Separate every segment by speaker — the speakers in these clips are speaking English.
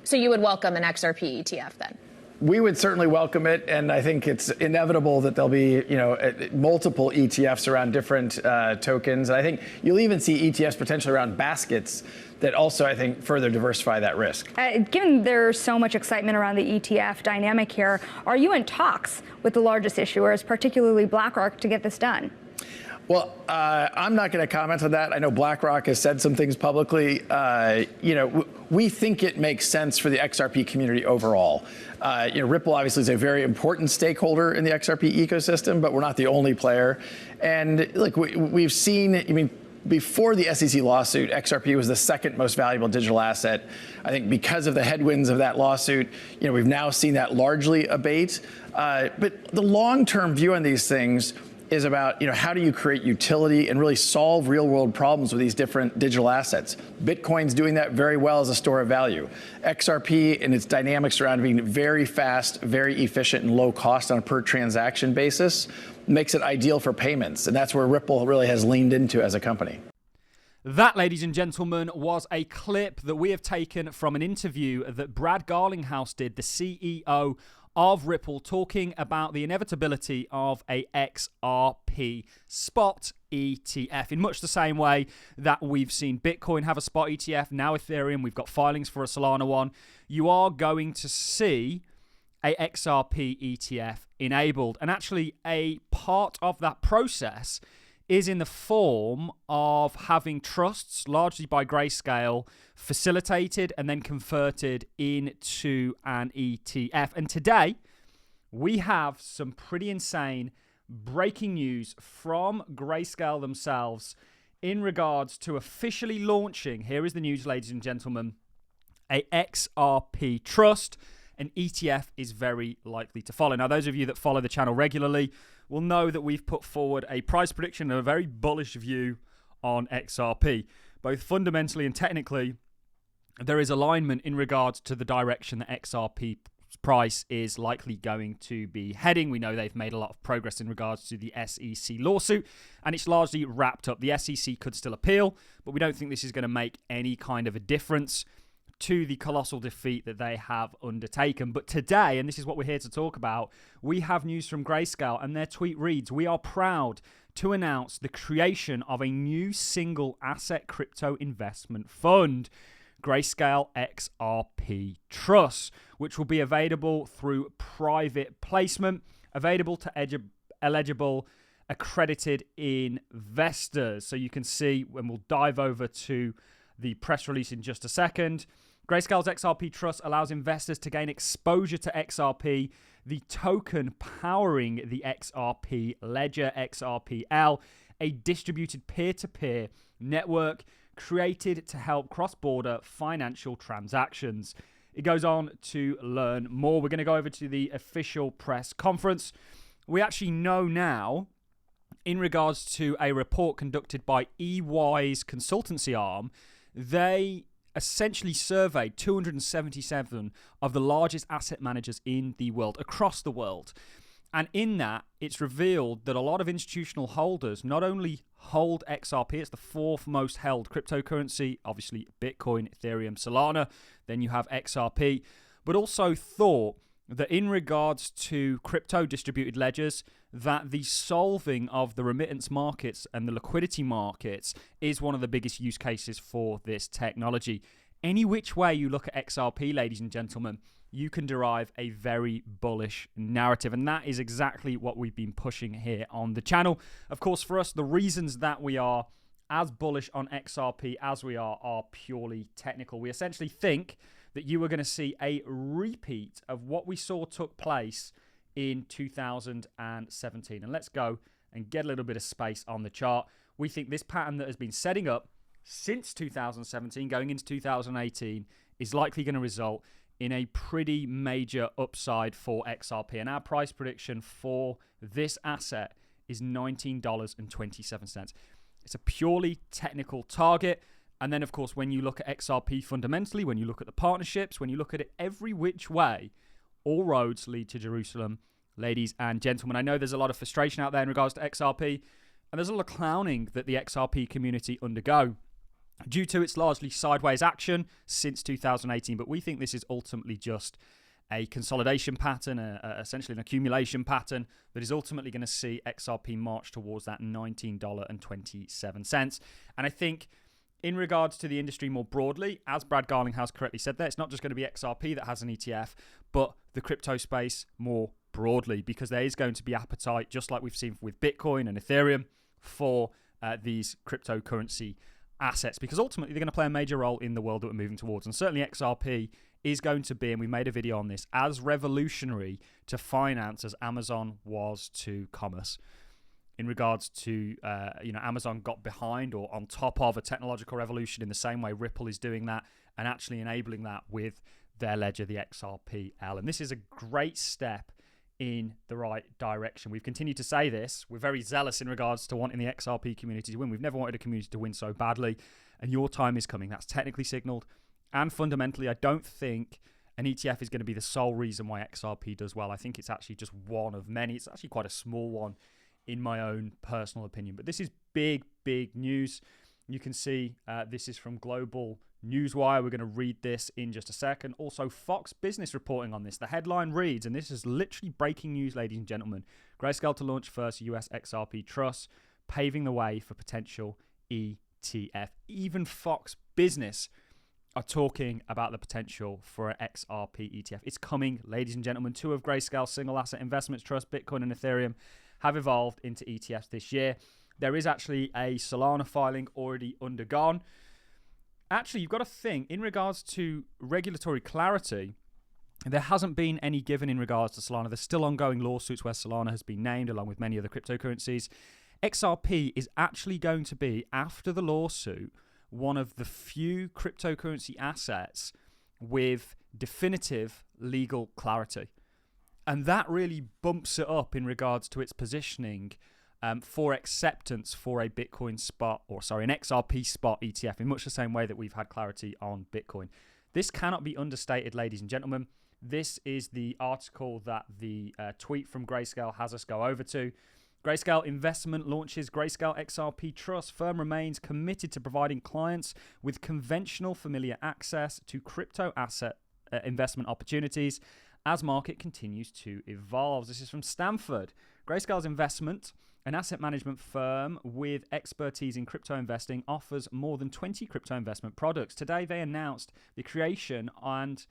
Speaker 1: So you would welcome an XRP ETF then?
Speaker 2: We would certainly welcome it, and I think it's inevitable that there'll be, multiple ETFs around different tokens. And I think you'll even see ETFs potentially around baskets that also, I think, further diversify that risk.
Speaker 3: Given there's so much excitement around the ETF dynamic here, are you in talks with the largest issuers, particularly BlackRock, to get this done?
Speaker 2: Well, I'm not going to comment on that. I know BlackRock has said some things publicly. We think it makes sense for the XRP community overall. Ripple obviously is a very important stakeholder in the XRP ecosystem, but we're not the only player. And look, we've seen, before the SEC lawsuit, XRP was the second most valuable digital asset. I think because of the headwinds of that lawsuit, we've now seen that largely abate. But the long-term view on these things is about, how do you create utility and really solve real-world problems with these different digital assets? Bitcoin's doing that very well as a store of value. XRP and its dynamics around being very fast, very efficient, and low cost on a per transaction basis makes it ideal for payments. And that's where Ripple really has leaned into as a company.
Speaker 4: That, ladies and gentlemen, was a clip that we have taken from an interview that Brad Garlinghouse did, the CEO of Ripple, talking about the inevitability of a XRP spot ETF. In much the same way that we've seen Bitcoin have a spot ETF, now Ethereum, we've got filings for a Solana one. You are going to see a XRP ETF enabled. And actually, a part of that process is in the form of having trusts, largely by Greyscale, facilitated and then converted into an ETF. And today, we have some pretty insane breaking news from Greyscale themselves in regards to officially launching, here is the news, ladies and gentlemen, a XRP trust. An ETF is very likely to follow. Now, those of you that follow the channel regularly will know that we've put forward a price prediction and a very bullish view on XRP. Both fundamentally and technically, there is alignment in regards to the direction that XRP price is likely going to be heading. We know they've made a lot of progress in regards to the SEC lawsuit, and it's largely wrapped up. The SEC could still appeal, but we don't think this is going to make any kind of a difference to the colossal defeat that they have undertaken. But today, and this is what we're here to talk about, we have news from Greyscale, and their tweet reads, "We are proud to announce the creation of a new single asset crypto investment fund, Greyscale XRP Trust, which will be available through private placement, available to eligible accredited investors." So you can see, when we'll dive over to the press release in just a second, Greyscale's XRP Trust allows investors to gain exposure to XRP, the token powering the XRP ledger, XRPL, a distributed peer-to-peer network created to help cross-border financial transactions. It goes on to learn more. We're going to go over to the official press conference. We actually know now, in regards to a report conducted by EY's consultancy arm, they essentially surveyed 277 of the largest asset managers in the world, across the world. And in that, it's revealed that a lot of institutional holders not only hold XRP, it's the fourth most held cryptocurrency, obviously Bitcoin, Ethereum, Solana, then you have XRP, but also thought that in regards to crypto distributed ledgers, that the solving of the remittance markets and the liquidity markets is one of the biggest use cases for this technology. Any which way you look at XRP, ladies and gentlemen, you can derive a very bullish narrative. And that is exactly what we've been pushing here on the channel. Of course, for us, the reasons that we are as bullish on XRP as we are purely technical. We essentially think that you are going to see a repeat of what we saw took place in 2017. And let's go and get a little bit of space on the chart. We think this pattern that has been setting up since 2017 going into 2018 is likely going to result in a pretty major upside for XRP. And our price prediction for this asset is $19.27. It's a purely technical target. And then, of course, when you look at XRP fundamentally, when you look at the partnerships, when you look at it every which way, all roads lead to Jerusalem, ladies and gentlemen. I know there's a lot of frustration out there in regards to XRP, and there's a lot of clowning that the XRP community undergo. due to its largely sideways action since 2018. But we think this is ultimately just a consolidation pattern, essentially an accumulation pattern that is ultimately going to see XRP march towards that $19.27. And I think in regards to the industry more broadly, as Brad Garlinghouse correctly said there, it's not just going to be XRP that has an ETF, but the crypto space more broadly, because there is going to be appetite, just like we've seen with Bitcoin and Ethereum, for these cryptocurrency assets, because ultimately they're going to play a major role in the world that we're moving towards. And certainly XRP is going to be, and we made a video on this, as revolutionary to finance as Amazon was to commerce. In regards to, Amazon got behind or on top of a technological revolution in the same way Ripple is doing that and actually enabling that with their ledger, the XRPL. And this is a great step in the right direction. We've continued to say this. We're very zealous in regards to wanting the XRP community to win. We've never wanted a community to win so badly, and your time is coming. That's technically signaled. And fundamentally, I don't think an ETF is going to be the sole reason why XRP does well. I think it's actually just one of many. It's actually quite a small one in my own personal opinion. But this is big, big news. You can see this is from Global Newswire. We're going to read this in just a second. Also, Fox Business reporting on this. The headline reads, and this is literally breaking news, ladies and gentlemen, Grayscale to launch first US XRP trust, paving the way for potential ETF. Even Fox Business are talking about the potential for an XRP ETF. It's coming, ladies and gentlemen. Two of Grayscale's single asset investments trust, Bitcoin and Ethereum, have evolved into ETFs this year. There is actually a Solana filing already undergone. Actually, you've got to think, in regards to regulatory clarity, there hasn't been any given in regards to Solana. There's still ongoing lawsuits where Solana has been named, along with many other cryptocurrencies. XRP is actually going to be, after the lawsuit, one of the few cryptocurrency assets with definitive legal clarity. And that really bumps it up in regards to its positioning for acceptance for a Bitcoin spot, an XRP spot ETF, in much the same way that we've had clarity on Bitcoin. This cannot be understated, ladies and gentlemen. This is the article that the tweet from Greyscale has us go over to. Greyscale Investment launches Greyscale XRP Trust. Firm remains committed to providing clients with conventional familiar access to crypto asset investment opportunities as market continues to evolve. This is from Stanford. Grayscale's investment, an asset management firm with expertise in crypto investing, offers more than 20 crypto investment products. Today, they announced the creation and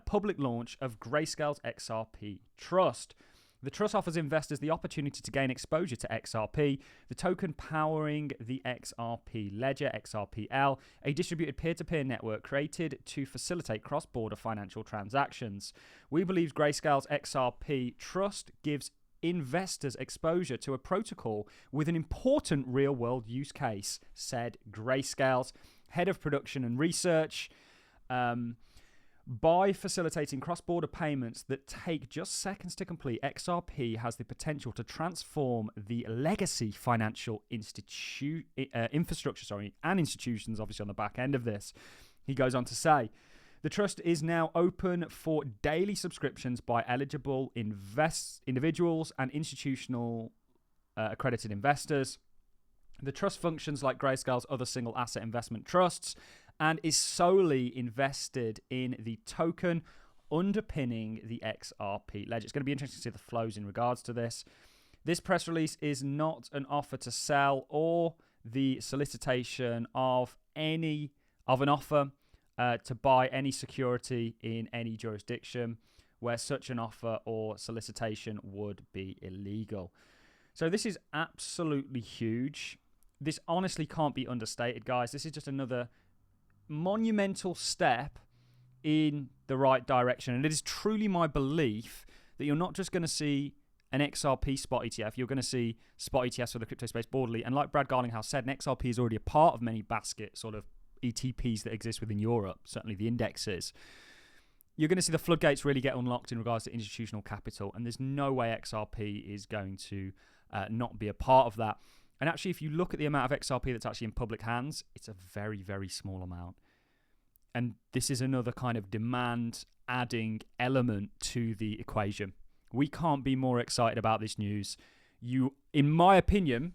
Speaker 4: public launch of Grayscale's XRP Trust. The trust offers investors the opportunity to gain exposure to XRP, the token powering the XRP ledger, XRPL, a distributed peer-to-peer network created to facilitate cross-border financial transactions. We believe Grayscale's XRP Trust gives investors exposure to a protocol with an important real-world use case, said Grayscale's head of production and research. By facilitating cross-border payments that take just seconds to complete, XRP has the potential to transform the legacy financial infrastructure, and institutions, obviously, on the back end of this. He goes on to say, the trust is now open for daily subscriptions by eligible individuals and institutional accredited investors. The trust functions like Grayscale's other single asset investment trusts and is solely invested in the token underpinning the XRP ledger. It's going to be interesting to see the flows in regards to this. This press release is not an offer to sell or the solicitation of an offer to buy any security in any jurisdiction where such an offer or solicitation would be illegal. So this is absolutely huge. This honestly can't be understated, guys. This is just another monumental step in the right direction. And it is truly my belief that you're not just going to see an XRP spot ETF, you're going to see spot ETFs for the crypto space broadly. And like Brad Garlinghouse said, an XRP is already a part of many basket sort of ETPs that exist within Europe, certainly the indexes. You're going to see the floodgates really get unlocked in regards to institutional capital, and there's no way XRP is going to not be a part of that. And actually, if you look at the amount of XRP that's actually in public hands, it's a very, very small amount. And this is another kind of demand-adding element to the equation. We can't be more excited about this news. You, in my opinion,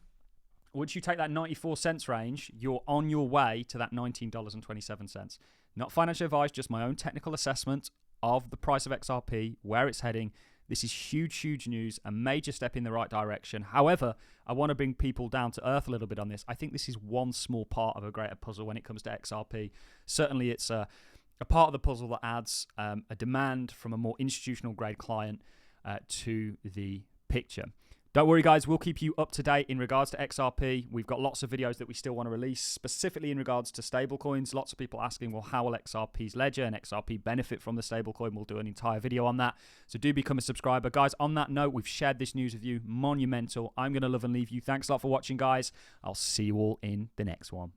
Speaker 4: once you take that 94 cents range, you're on your way to that $19.27. Not financial advice, just my own technical assessment of the price of XRP, where it's heading. This is huge, huge news, a major step in the right direction. However, I want to bring people down to earth a little bit on this. I think this is one small part of a greater puzzle when it comes to XRP. Certainly, it's a part of the puzzle that adds a demand from a more institutional grade client to the picture. Don't worry, guys. We'll keep you up to date in regards to XRP. We've got lots of videos that we still want to release, specifically in regards to stablecoins. Lots of people asking, well, how will XRP's ledger and XRP benefit from the stablecoin? We'll do an entire video on that. So do become a subscriber. Guys, on that note, we've shared this news with you. Monumental. I'm going to love and leave you. Thanks a lot for watching, guys. I'll see you all in the next one.